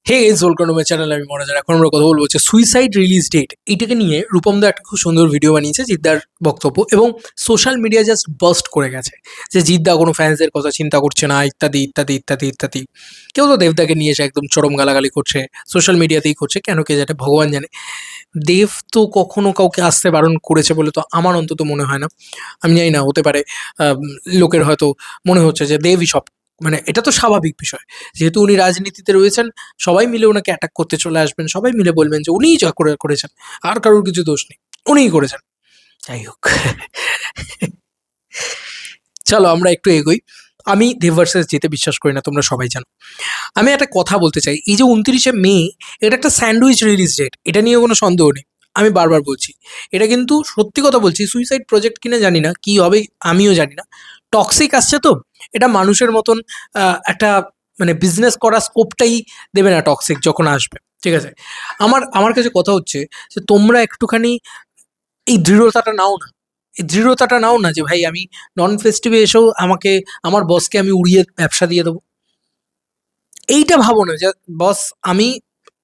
Hey guys, welcome to my channel. আমি মনোজ। এখন আমরা কথা বলবো হচ্ছে সুইসাইড রিলিজ ডেট। এইটাকে নিয়ে রূপম দা একটা খুব সুন্দর ভিডিও বানিয়েছে জিদ্দার বক্তব্য, এবং সোশ্যাল মিডিয়া জাস্ট বাস্ট করে গেছে যে জিদ্দা কোনো ফ্যান্সদের কথা চিন্তা করছে না, ইত্যাদি ইত্যাদি ইত্যাদি ইত্যাদি। কেউ তো দেবদাকে নিয়ে এসে একদম চরম গালাগালি করছে, সোশ্যাল মিডিয়াতেই করছে, কেন কে জানে, ভগবান জানে। দেব তো কখনো কাউকে আসতে বারণ করেছে বলে তো আমার অন্তত মনে হয় না। আমি জানি না, হতে পারে লোকের হয়তো মনে হচ্ছে যে দেবই সব, মানে এটা তো স্বাভাবিক বিষয়। যেহেতু উনি রাজনীতিতে রয়েছেন, সবাই মিলে ওনাকে অ্যাটাক করতে চলে আসবেন, সবাই মিলে বলবেন যে উনিই যা করেছেন, আর কারোর কিছু দোষ নেই, উনিই করেছেন। যাই হোক, চলো আমরা একটু এগোই। আমি দেব ভার্সেস যেতে বিশ্বাস করি না, তোমরা সবাই জানো। আমি একটা কথা বলতে চাই, এই যে 29শে মে, এটা একটা স্যান্ডউইচ রিলিজ ডেট, এটা নিয়ে কোনো সন্দেহ নেই। আমি বারবার বলছি, এটা কিন্তু সত্যি কথা বলছি, সুইসাইড প্রজেক্ট কিনা জানি না, কি হবে আমিও জানি না। টক্সিক আসছে তো, এটা মানুষের মতন একটা মানে বিজনেস করার স্কোপটাই দেবে না টক্সিক যখন আসবে, ঠিক আছে। আমার কাছে কথা হচ্ছে যে তোমরা একটুখানি এই দৃঢ়তাটা নাও না, এই দৃঢ়তাটা নাও না যে ভাই আমি নন ফেস্টিভে এসেও আমার বসকে আমি উড়িয়ে ব্যবসা দিয়ে দেবো। এইটা ভাবো না যে বস, আমি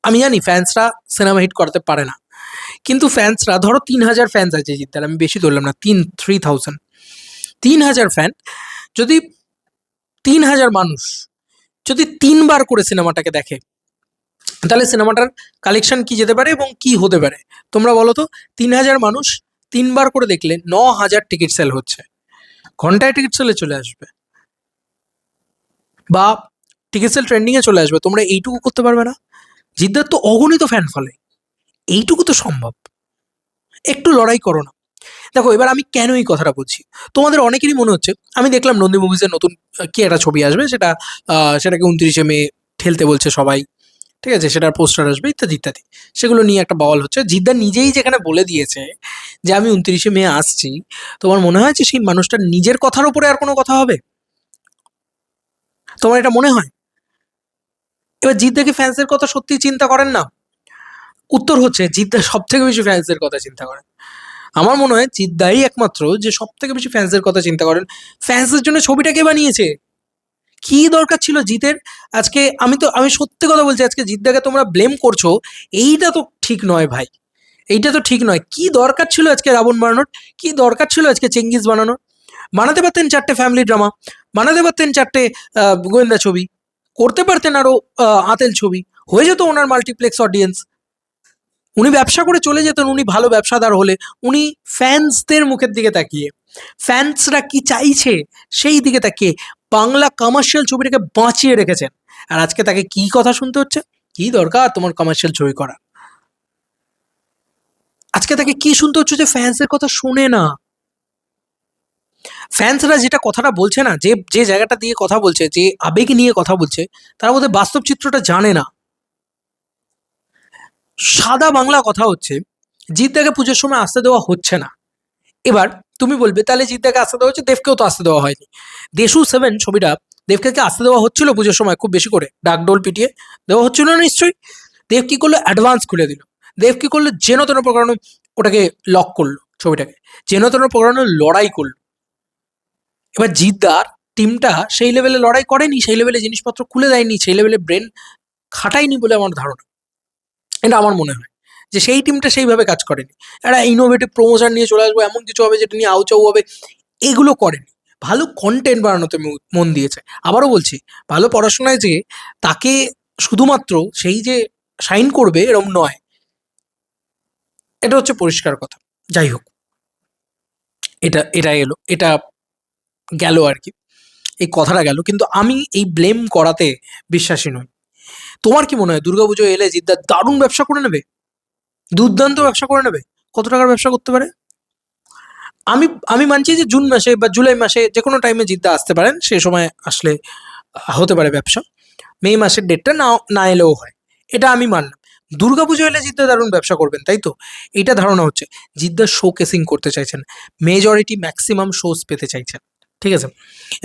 আমি জানি ফ্যান্সরা সিনেমা হিট করাতে পারে না, কিন্তু ফ্যান্সরা ধরো 3,000 ফ্যান্স আছে জিদ্দার, আমি বেশি ধরলাম না, 3,000, 3,000 ফ্যান, যদি 3,000 মানুষ যদি 3 বার করে সিনেমাটাকে দেখে, তাহলে সিনেমাটার কালেকশন কি যেতে পারে এবং কি হতে পারে তোমরা বলো তো। 3,000 মানুষ 3 বার করে দেখলে 9,000 টিকিট সেল হচ্ছে, ঘন্টায় টিকিট সেলে চলে আসবে, বা টিকিট সেল ট্রেন্ডিংয়ে চলে আসবে। তোমরা এইটুকু করতে পারবে না? জিদ্দার তো অগণিত ফ্যান ফলে, এইটুকু তো সম্ভব। একটু লড়াই করো না। দেখো, এবার আমি কেন এই কথাটা বলছি, তোমাদের অনেকেরই মনে হচ্ছে, আমি দেখলাম নন্দী মুভিজের নতুন কি একটা ছবি আসবে, সেটাকে 29শে মে ঠেলতে বলছে সবাই, ঠিক আছে, সেটার পোস্টার আসবে ইত্যাদি ইত্যাদি, সেগুলো নিয়ে একটা বল হচ্ছে। জিদ্দা নিজেই যেখানে বলে দিয়েছে যে আমি 29শে মে আসছি, তোমার মনে হয় যে সেই মানুষটার নিজের কথার উপরে আর কোনো কথা হবে? তোমার এটা মনে হয়? এবার জিদ্দা কি ফ্যান্সের কথা সত্যি চিন্তা করেন না? উত্তর হচ্ছে জিদ্দা সব থেকে বেশি ফ্যান্সের কথা চিন্তা করেন। আমার মনে হয় জিদ্দাই একমাত্র যে সব থেকে বেশি ফ্যান্সের কথা চিন্তা করেন। ফ্যান্সের জন্য ছবিটা কে বানিয়েছে? কি দরকার ছিল জিতের? আজকে আমি সত্যি কথা বলছি, আজকে জিদ্দাকে তোমরা ব্লেম করছো, এইটা তো ঠিক নয় ভাই, এইটা তো ঠিক নয়। কি দরকার ছিল আজকে রাবণ বানানোর? কি দরকার ছিল আজকে চেঙ্গিস বানানোর? বানাতে পারতেন 4টে ফ্যামিলি ড্রামা, বানাতে পারতেন 4টে গোয়েন্দা ছবি, করতে পারতেন আরো আতেল ছবি, হয়ে যেত ওনার মাল্টিপ্লেক্স অডিয়েন্স। উনি ব্যবসা করে চলে যেতেন, উনি ভালো ব্যবসাদার হলে। উনি ফ্যান্সদের মুখের দিকে তাকিয়ে, ফ্যান্সরা কি চাইছে সেই দিকে তাকিয়ে বাংলা কমার্শিয়াল ছবিটাকে বাঁচিয়ে রেখেছেন। আর আজকে তাকে কি কথা শুনতে হচ্ছে? কি দরকার তোমার কমার্শিয়াল ছবি করা? আজকে তাকে কি শুনতে হচ্ছে যে ফ্যান্সের কথা শুনে না? ফ্যান্সরা যেটা কথাটা বলছে না, যে যে জায়গাটা দিয়ে কথা বলছে, যে আবেগ নিয়ে কথা বলছে, তার মধ্যে বাস্তব চিত্রটা জানে না। সাদা বাংলা কথা হচ্ছে, জিদ্দাকে পুজোর সময় আসতে দেওয়া হচ্ছে না। এবার তুমি বলবে তাহলে জিদ্দাকে আসতে দেওয়া হচ্ছে, দেবকেও তো আসতে দেওয়া হয়নি। দেশু 7 ছবিটা দেবকে কি আসতে দেওয়া হচ্ছিল পুজোর সময় খুব বেশি করে ডাকডোল পিটিয়ে? দেওয়া হচ্ছিল না নিশ্চয়ই। দেব কি করলো? অ্যাডভান্স খুলে দিল। দেব কি করলো? যেন তেন প্রকারণ ওটাকে লক করলো ছবিটাকে, যেন তেন প্রকারণ লড়াই করলো। এবার জিদ্দার টিমটা সেই লেভেলে লড়াই করেনি, সেই লেভেলে জিনিসপত্র খুলে দেয়নি, সেই লেভেলে ব্রেন খাটায়নি বলে আমার ধারণা। এটা আমার মনে হয় যে সেই টিমটা সেইভাবে কাজ করেনি। একটা ইনোভেটিভ প্রমোশন নিয়ে চলে আসবো, এমন কিছু হবে যেটা নিয়ে আউচাউ হবে, এগুলো করেনি। ভালো কন্টেন্ট বানানোতে মন দিয়েছে। আবারও বলছি, ভালো পড়াশোনায় যে তাকে শুধুমাত্র সেই যে শাইন করবে এরম নয়, এটা হচ্ছে পরিষ্কার কথা। যাই হোক, এটা এটা এলো, এটা গেল আর কি, এই কথাটা গেল। কিন্তু আমি এই ব্লেম করাতে বিশ্বাসী নই। তোমার কি মনে হয় দুর্গাপুজো এলে জিদ্দা দারুণ ব্যবসা করে নেবে? দুর্দান্ত ব্যবসা করে নেবে? কত টাকার ব্যবসা করতে পারে? আমি আমি মানছি যে জুন মাসে বা জুলাই মাসে যে কোনো টাইমে জিদ্দা আসতে পারেন, সে সময় আসলে হতে পারে ব্যবসা। মে মাসের ডেটটা না না এলেও হয়, এটা আমি মানলাম। দুর্গাপুজো এলে জিদ্দা দারুণ ব্যবসা করবেন, তাই তো? এটা ধারণা হচ্ছে জিদ্দা শো কেসিং করতে চাইছেন, মেজরিটি ম্যাক্সিমাম শোজ পেতে চাইছেন, ঠিক আছে।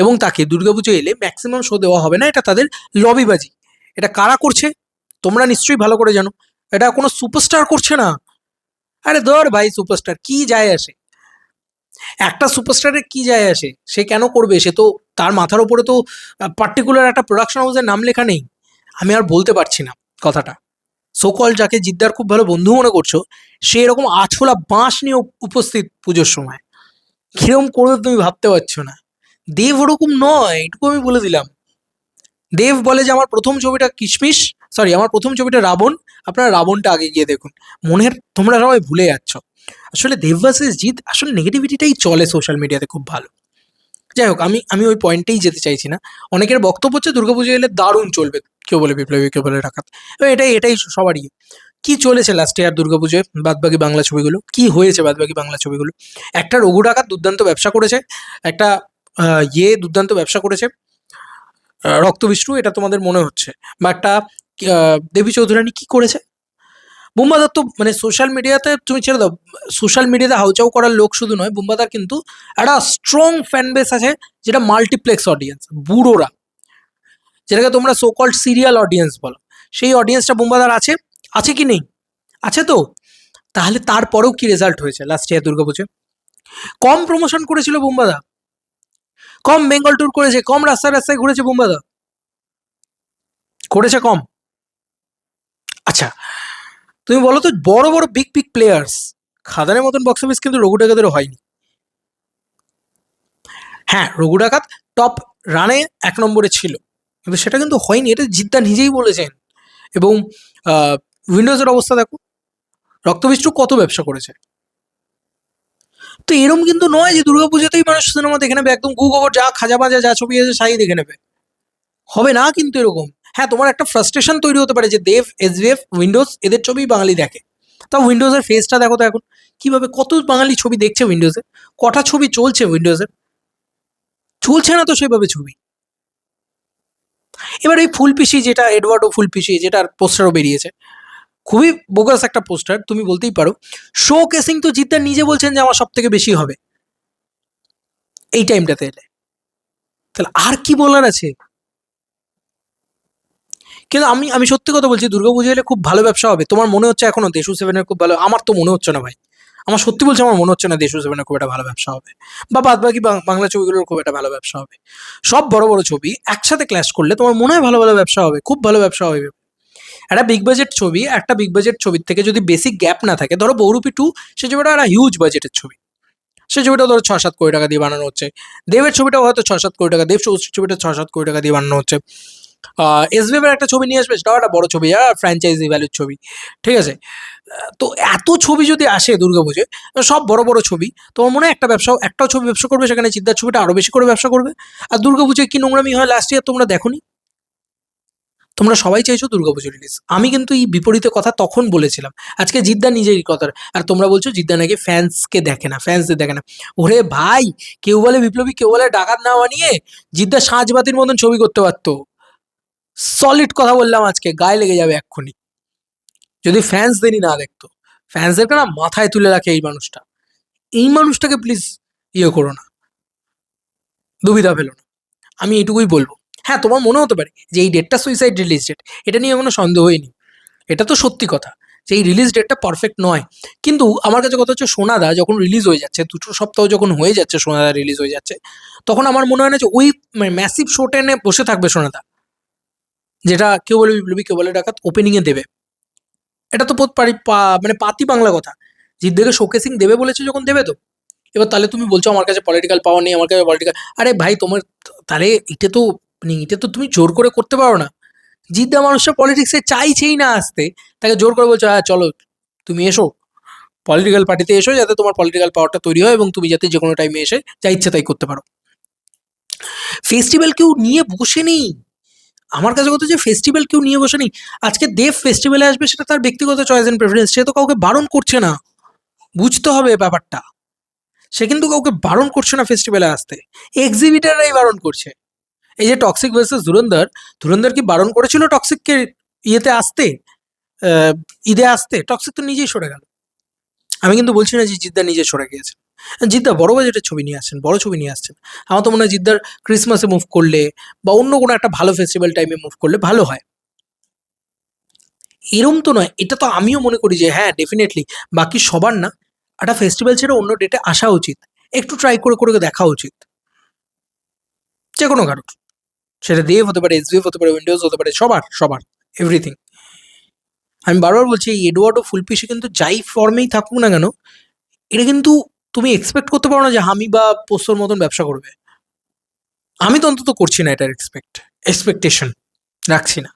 এবং তাকে দুর্গাপুজো এলে ম্যাক্সিমাম শো দেওয়া হবে না, এটা তাদের লবিবাজি। এটা কারা করছে তোমরা নিশ্চয়ই ভালো করে জানো। এটা কোনো সুপারস্টার করছে না। আরে ধর ভাই, সুপারস্টার কি যায় আসে? একটা সুপারস্টারের কি যায় আসে? সে কেন করবে? সে তো, তার মাথার উপরে তো পার্টিকুলার একটা প্রোডাকশন হাউসের নাম লেখা নেই। আমি আর বলতে পারছি না। কথাটা। সোকল যাকে জিদ্দার খুব ভালো বন্ধু মনে করছো, সে এরকম আছলা বাঁশ নিয়ে উপস্থিত পুজোর সময়। কিরম করবে তুমি ভাবতে পারছো না। দেব ওরকম নয়, এটুকু আমি বলে দিলাম। দেব বলে যে আমার প্রথম ছবিটা কিশমিশ, সরি আমার প্রথম ছবিটা রাবণ, আপনারা রাবণটা আগে গিয়ে দেখুন। মনের তোমরা সবাই ভুলে যাচ্ছ। আসলে দেব ভার্সেস জিৎ, আসলে নেগেটিভিটিটাই চলে সোশ্যাল মিডিয়াতে খুব ভালো। যাই হোক, আমি আমি ওই পয়েন্টেই যেতে চাইছি না। অনেকের বক্তব্য হচ্ছে দুর্গাপুজো এলে দারুণ চলবে, কেউ বলে বিপ্লবী, কেউ বলে ডাকাত। এবার এটাই এটাই সবারই। কি চলেছে লাস্ট ইয়ার দুর্গাপুজোয় বাদবাকি বাংলা ছবিগুলো, কি হয়েছে বাদবাকি বাংলা ছবিগুলো? একটা রঘু ডাকাত দুর্দান্ত ব্যবসা করেছে, একটা দুর্দান্ত ব্যবসা করেছে, রক্তবিষ্ণু, এটা তোমাদের মনে হচ্ছে, বা একটা দেবী চৌধুরানী কি করেছে? বুম্বা দত্ত, মানে সোশ্যাল মিডিয়াতে তুমি ছেড়ে দাও, সোশ্যাল মিডিয়াতে হাউচাউ করার লোক শুধু নয়, বুম্বাদার কিন্তু একটা স্ট্রং ফ্যান বেস আছে, যেটা মাল্টিপ্লেক্স অডিয়েন্স, বুড়োরা, যেটাকে তোমরা সো কল্ড সিরিয়াল অডিয়েন্স বলো, সেই অডিয়েন্সটা বুম্বাদার আছে। আছে কি নেই? আছে তো। তাহলে তারপরেও কি রেজাল্ট হয়েছে লাস্ট ইয়ার দুর্গাপুজো? কম প্রমোশন করেছিল বুম্বাদা, কম বেঙ্গল ট্যুর করেছে, কম রাস্তায় রাস্তায় ঘুরেছে বুম্বাদা, করেছে কম। আচ্ছা, তুমি বলো তো, বড় বড় বিগ বিগ প্লেয়ার্স, খাদানের মতন বক্স অফিস কিন্তু রঘু ডাকাতেরও হয়নি। হ্যাঁ, রঘু ডাকাত টপ রানে 1 নম্বরে ছিল, কিন্তু সেটা কিন্তু হয়নি, এটা জিদ্দা নিজেই বলেছেন। এবং উইন্ডোজের অবস্থা দেখো, রক্তবিষ্টু কত ব্যবসা করেছে। তো এরম কিন্তু নয় যে দুর্গাপুজোতেই মানুষ সিনেমা দেখে নেবে, একদম গু গোবর যা খাজা বাজা যা ছবি আছে সাই দেখে নেবে, হবে না কিন্তু এরকম। হ্যাঁ, তোমার একটা ফ্রাস্ট্রেশন তৈরি হতে পারে যে দেব, এসভিএফ, উইন্ডোজ এদের ছবি বাঙালি দেখে। তা উইন্ডোজের ফেসটা দেখো তো এখন, কিভাবে কত বাঙালি ছবি দেখছে উইন্ডোজে, কটা ছবি চলছে উইন্ডোজে, চলছে না তো সেভাবে ছবি। এবার এই ফুলপিসি, যেটা এডওয়ার্ডো ফুলপিসি, যেটার পোস্টারও বেরিয়েছে, খুবই বোগাস একটা পোস্টার, তুমি বলতেই পারো। শো কেসিং তো জিদ্দা নিজে বলছেন যে আমার সব থেকে বেশি হবে এই টাইমটাতে এলে, তাহলে আর কি বলার আছে? কিন্তু আমি আমি সত্যি কথা বলছি, দুর্গাপুজো এলে খুব ভালো ব্যবসা হবে। তোমার মনে হচ্ছে এখনো দেশু সেভেনের খুব ভালো, আমার তো মনে হচ্ছে না ভাই। আমার সত্যি বলছি, আমার মনে হচ্ছে না দেশু সেভেনের খুব একটা ভালো ব্যবসা হবে, বা বাদ বাকি বাংলা ছবিগুলোর খুব একটা ভালো ব্যবসা হবে। সব বড় বড় ছবি একসাথে ক্ল্যাশ করলে তোমার মনে হয় ভালো ভালো ব্যবসা হবে, খুব ভালো ব্যবসা হবে। একটা বিগ বাজেট ছবি, একটা বিগ বাজেট ছবির থেকে যদি বেসিক গ্যাপ না থাকে, ধরো বহুরূপী 2, সে ছবিটা একটা হিউজ বাজেটের ছবি, সে ছবিটা ধরো 6-7 কোটি টাকা দিয়ে বানানো হচ্ছে। দেবের ছবিটাও হয়তো 6-7 কোটি টাকা, দেব ছবিটা 6-7 কোটি টাকা দিয়ে বানানো হচ্ছে। এসবিএফের একটা ছবি নিয়ে আসবে, সেটাও একটা বড় ছবি, ফ্র্যাঞ্চাইজি ভ্যালুর ছবি, ঠিক আছে। তো এত ছবি যদি আসে দুর্গাপুজোয়, সব বড় বড় ছবি, তোমার মনে হয় একটা ব্যবসা, একটাও ছবি ব্যবসা করবে, সেখানে চিন্তার ছবিটা আরো বেশি করে ব্যবসা করবে। আর দুর্গাপুজোয় কি নোংরামি হয় লাস্ট ইয়ার তোমরা দেখোনি? তোমরা সবাই চাইছো দুর্গাপুজো রিলিজ, আমি কিন্তু এই বিপরীতে কথা তখন বলেছিলাম। আজকে জিদ্দা নিজেরই কথা, আর তোমরা বলছো জিদ্দা নাকি ফ্যান্সকে দেখে না, ফ্যান্সদের দেখে না। ওরে ভাই, কেউ বলে বিপ্লবী, কেউ বলে ডাকাত না বানিয়ে জিদ্দা সাঁঝবাতির মতন ছবি করতে পারতো। সলিড কথা বললাম, আজকে গায়ে লেগে যাবে এক্ষুনি যদি ফ্যান্সদেরই না দেখতো। ফ্যান্সদেরকে না মাথায় তুলে রাখে এই মানুষটা, এই মানুষটাকে প্লিজ ইয়ে করো না, দুবিধা ফেলো না, আমি এটুকুই বলবো। হ্যাঁ, তোমার মনে হতে পারে যে এই ডেটটা সুইসাইড রিলিজ ডেট, এটা নিয়ে কোনো সন্দেহই নেই, এটা তো সত্যি কথা যে এই রিলিজ ডেটটা পারফেক্ট নয়। কিন্তু আমার কাছে কথা হচ্ছে, সোনাদা যখন রিলিজ হয়ে যাচ্ছে, 2 সপ্তাহ যখন হয়ে যাচ্ছে সোনাদা রিলিজ হয়ে যাচ্ছে, তখন আমার মনে হয় না যে ওই ম্যাসিভ শো টেনে বসে থাকবে সোনাদা, যেটা কেউ বলে বিপ্লবী, কেউ বলে ডাকাত ওপেনিংয়ে দেবে। এটা তো মানে পাতি বাংলা কথা, জিদ্দাকে শোকেসিং দেবে বলেছে যখন, দেবে তো। এবার তাহলে তুমি বলছো আমার কাছে পলিটিক্যাল পাওয়ার নেই, আমার কাছে পলিটিক্যাল, আরে ভাই তোমার, তাহলে এটা তো, মানে এটা তো তুমি জোর করে করতে পারো না। জিদ্দা মানুষটা পলিটিক্সে চাইছেই না আসতে, তাকে জোর করে বলছো হ্যাঁ চলো তুমি এসো পলিটিক্যাল পার্টিতে এসো, যাতে তোমার পলিটিক্যাল পাওয়ারটা তৈরি হয় এবং তুমি যাতে যে কোনো টাইমে এসে যা ইচ্ছে তাই করতে পারো। ফেস্টিভ্যাল কেউ নিয়ে বসে নেই, আমার কাছে কথা যে ফেস্টিভ্যাল কেউ নিয়ে বসে নেই। আজকে দেব ফেস্টিভ্যালে আসবে, সেটা তার ব্যক্তিগত চয়েস এন্ড প্রেফারেন্স, সে তো কাউকে বারণ করছে না, বুঝতে হবে ব্যাপারটা। সে কিন্তু কাউকে বারণ করছে না ফেস্টিভ্যালে আসতে, এক্সিবিটাররাই বারণ করছে। এই যে টক্সিক ভার্সেস ধুরন্ধর, ধুরন্ধর কি বারণ করেছিল টক্সিককে ইয়েতে আসতে, ঈদে আসতে? টক্সিক তো নিজেই সরে গেল। আমি কিন্তু বলছি না যে জিদ্দা নিজে সরে গিয়েছে, জিদ্দা বড় বাজেটের ছবি নিয়ে আসছেন, বড় ছবি নিয়ে আসছেন। আমার তো মনে হয় জিদ্দার ক্রিসমাসে মুভ করলে বা অন্য কোনো একটা ভালো ফেস্টিভ্যাল টাইমে মুভ করলে ভালো হয়। এরম তো নয়, এটা তো আমিও মনে করি যে হ্যাঁ ডেফিনেটলি বাকি সবার না, একটা ফেস্টিভ্যাল ছেড়ে অন্য ডেটে আসা উচিত, একটু ট্রাই করে করে দেখা উচিত যে কোনো কারোর। সেটা দেব হতে পারে, এসবিএফ হতে পারে, উইন্ডোজ হতে পারে, সবার সবার এভরিথিং। আমি বারবার বলছি এই এডওয়ার্ডো ফুলপিসি কিন্তু যাই ফর্মেই থাকুক না কেন, এটা কিন্তু তুমি এক্সপেক্ট করতে পারো না যে হামি বা পোস্তর মতন ব্যবসা করবে। আমি তো অন্তত করছি না, এটার এক্সপেকটেশন রাখছি না।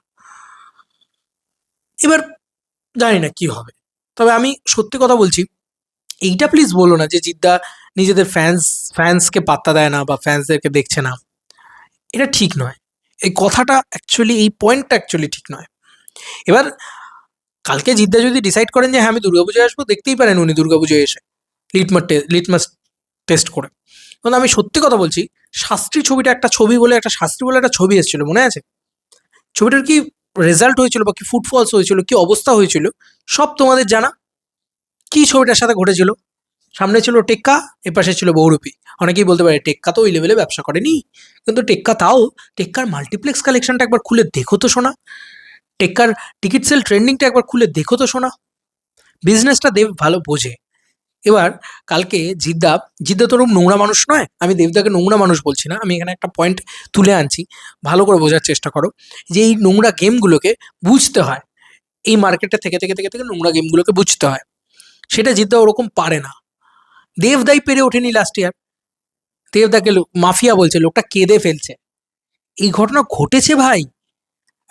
এবার জানি না কি হবে, তবে আমি সত্যি কথা বলছি, এইটা প্লিজ বলো না যে জিদ্দা নিজেদের ফ্যান্সকে পাত্তা দেয় না বা ফ্যান্সদেরকে দেখছে না। এটা ঠিক নয়। এই কথাটা অ্যাকচুয়ালি, এই পয়েন্টটা অ্যাকচুয়ালি ঠিক নয়। এবার কালকে জিদ্দা যদি ডিসাইড করেন যে হ্যাঁ আমি দুর্গাপুজোয় আসবো, দেখতেই পারেন উনি দুর্গাপুজোয় এসে লিটমাস টেস্ট করে। কিন্তু আমি সত্যি কথা বলছি, শাস্ত্রী ছবিটা একটা ছবি বলে, একটা শাস্ত্রী বলে একটা ছবি এসেছিল, মনে আছে? ছবিটার কি রেজাল্ট হয়েছিল বা কি ফুটফলস হয়েছিল, কি অবস্থা হয়েছিল, সব তোমাদের জানা। কি ছবিটার সাথে ঘটেছিল? সামনে ছিল টেক্কা, এপাশে ছিল বহুরূপী। অনেকেই বলতে পারে টেক্কা তো ওই লেভেলে ব্যবসা করেনি, কিন্তু টেক্কার মাল্টিপ্লেক্স কালেকশনটা একবার খুলে দেখো তো শোনা, টেক্কার টিকিট সেল ট্রেন্ডিংটা একবার খুলে দেখো তো শোনা। বিজনেসটা দেব ভালো বোঝে। এবার কালকে জিদ্দা তো ওরকম নোংরা মানুষ নয়, আমি দেবদাকে নোংরা মানুষ বলছি না, আমি এখানে একটা পয়েন্ট তুলে আনছি, ভালো করে বোঝার চেষ্টা করো যে এই নোংরা গেমগুলোকে বুঝতে হয়, এই মার্কেটে থেকে থেকে থেকে থেকে নোংরা গেমগুলোকে বুঝতে হয়, সেটা জিদ্দা ওরকম পারে না। দেবদাই পেরে ওঠেনি লাস্ট ইয়ার, দেবদাকে মাফিয়া বলছে, লোকটা কেঁদে ফেলছে। এই ঘটনা ঘটেছে ভাই,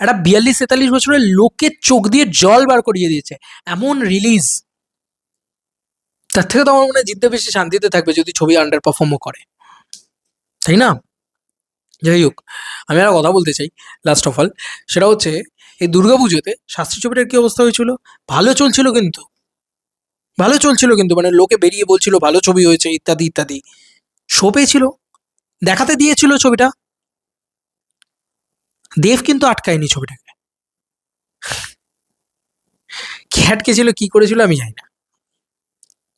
একটা 42-43 বছরের লোকের চোখ দিয়ে জল বার করিয়ে দিয়েছে, এমন রিলিজ। তার থেকে তো আমার মনে হয় জিততে বেশি শান্তিতে থাকবে যদি ছবি আন্ডার পারফর্মও করে, তাই না? যাই হোক, আমি একটা কথা বলতে চাই লাস্ট অফ অল, সেটা হচ্ছে এই দুর্গাপুজোতে শাস্ত্রী ছবিটার কি অবস্থা হয়েছিল? ভালো চলছিল কিন্তু, ভালো চলছিল কিন্তু, মানে লোকে বেরিয়ে বলছিল ভালো ছবি হয়েছে ইত্যাদি ইত্যাদি, শো পেয়েছিল, দেখাতে দিয়েছিল ছবিটা। দেব কিন্তু আটকায়নি ছবিটাকে, কে আটকেছিল কি করেছিল আমি জানি না,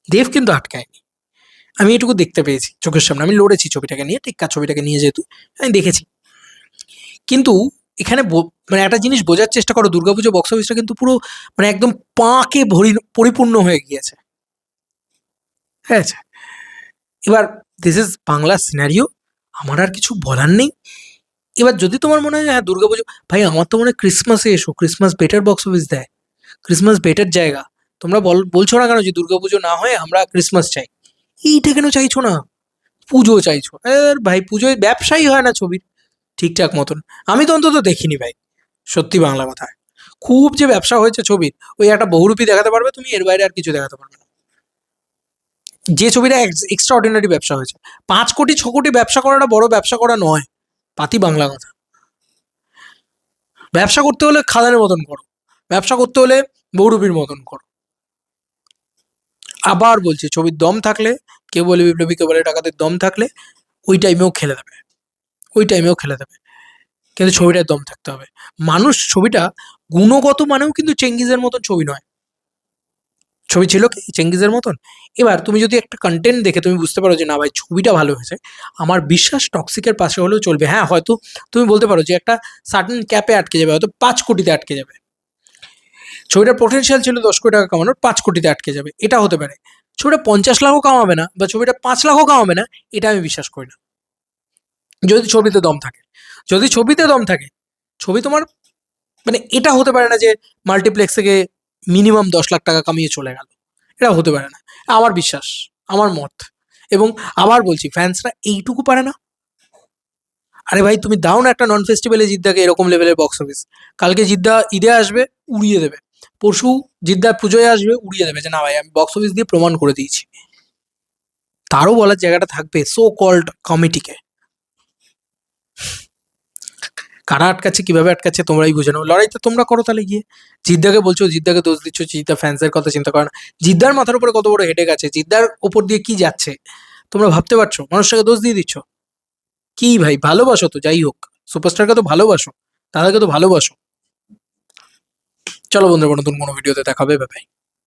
দেব কিন্তু আটকায়নি। আমি এটুকু দেখতে পেয়েছি চোখের সামনে, আমি লড়েছি ছবিটাকে নিয়ে, টেক্কা ছবিটাকে নিয়ে, যেহেতু আমি দেখেছি। কিন্তু এখানে মানে একটা জিনিস বোঝার চেষ্টা করো, দুর্গাপুজো বক্স অফিসটা কিন্তু পুরো মানে একদম পাঁকে পরিপূর্ণ হয়ে গিয়েছে, ঠিক আছে? এবার দিস ইজ বাংলা সিনারিও, আমার আর কিছু বলার নেই। এবার যদি তোমার মনে হয় হ্যাঁ দুর্গাপুজো, ভাই আমার তো মনে হয় ক্রিসমাসে এসো, ক্রিসমাস বেটার বক্স অফিস দেয়, ক্রিসমাস বেটার জায়গা। তোমরা বলছো না কেন যে দুর্গাপুজো না হয় আমরা ক্রিসমাস চাই? এইটা কেন চাইছো না? পুজো চাইছো? ভাই পুজোয় ব্যবসাই হয় না ছবির ঠিকঠাক মতন, আমি তো অন্তত দেখিনি ভাই, সত্যি বাংলা কথা। খুব যে ব্যবসা হয়েছে ছবির, ওই একটা বহুরূপী দেখাতে পারবে তুমি, এর বাইরে আর কিছু দেখাতে পারবে না। যে ছবিটা এক্সট্রা অর্ডিনারি ব্যবসা হয়েছে, 5 কোটি 6 কোটি ব্যবসা করাটা বড় ব্যবসা করা নয়, পাতি বাংলা কথা। ব্যবসা করতে হলে খাদানের মতন করো, ব্যবসা করতে হলে বহুরূপীর মতন করো। আবার বলছি, ছবির দম থাকলে, কেউ বলে বিপ্লবী, কেউ বলে টাকাতে, দম থাকলে ওই টাইমেও খেলে দেবে, ওই টাইমেও খেলে দেবে, কিন্তু ছবিটার দম থাকতে হবে। মানুষ ছবিটা গুণগত মানেও কিন্তু চেঙ্গিজের মতন ছবি নয়, ছবি ছিল কি চেঙ্গিজের মতন। এবার তুমি যদি একটা কন্টেন্ট দেখে তুমি বুঝতে পারো যে না ভাই ছবিটা ভালো হয়েছে, আমার বিশ্বাস টক্সিকের পাশে হলেও চলবে। হ্যাঁ হয়তো তুমি বলতে পারো যে একটা সার্টেন ক্যাপে আটকে যাবে, হয়তো 5 কোটিতে আটকে যাবে, ছবিটার পোটেনশিয়াল ছিল 10 কোটি টাকা কামানোর, 5 কোটিতে আটকে যাবে, এটা হতে পারে। ছবিটা 50 লাখও কামাবে না বা ছবিটা 5 লাখও কামাবে না, এটা আমি বিশ্বাস করি না, যদি ছবিতে দম থাকে। যদি ছবিতে দম থাকে, ছবি তোমার মানে এটা হতে পারে না যে মাল্টিপ্লেক্স থেকে মিনিমাম 10 লাখ টাকা কামিয়ে চলে গেল, এটা হতে পারে না, আমার বিশ্বাস, আমার মত। এবং আবার বলছি, ফ্যান্সরা এইটুকু পারে না। আরে ভাই তুমি দাও না একটা নন ফেস্টিভ্যালে জিদ্দাকে এরকম লেভেলের বক্স অফিস, কালকে জিদ্দা ঈদে আসবে উড়িয়ে দেবে, পরশু জিদ্দার পুজোয় আসবে উড়িয়ে দেবে, যে না ভাই আমি বক্স অফিস দিয়ে প্রমাণ করে দিয়েছি। তারও বলার জায়গাটা থাকবে সো কল্ড কমিটিকে। কারা আটকাচ্ছে কিভাবে আটকাচ্ছে তোমরাই বুঝে নাও, লড়াইটা তোমরা করো তাহলে গিয়ে। জিদ্দাকে বলছো, জিদ্দাকে দোষ দিচ্ছ, জিদ্দা ফ্যান্সের কথা চিন্তা করে না। জিদ্দার মাথার উপরে কত বড় হেডেক আছে, জিদ্দার উপর দিয়ে কি যাচ্ছে তোমরা ভাবতে পারছো? মানুষটাকে দোষ দিয়ে দিচ্ছ কি ভাই? ভালোবাসো তো, যাই হোক সুপারস্টারকে তো ভালোবাসো, তাদেরকে তো ভালোবাসো। চলো বন্ধুরা, নতুন কোনো ভিডিওতে দেখাবে, বাই বাই।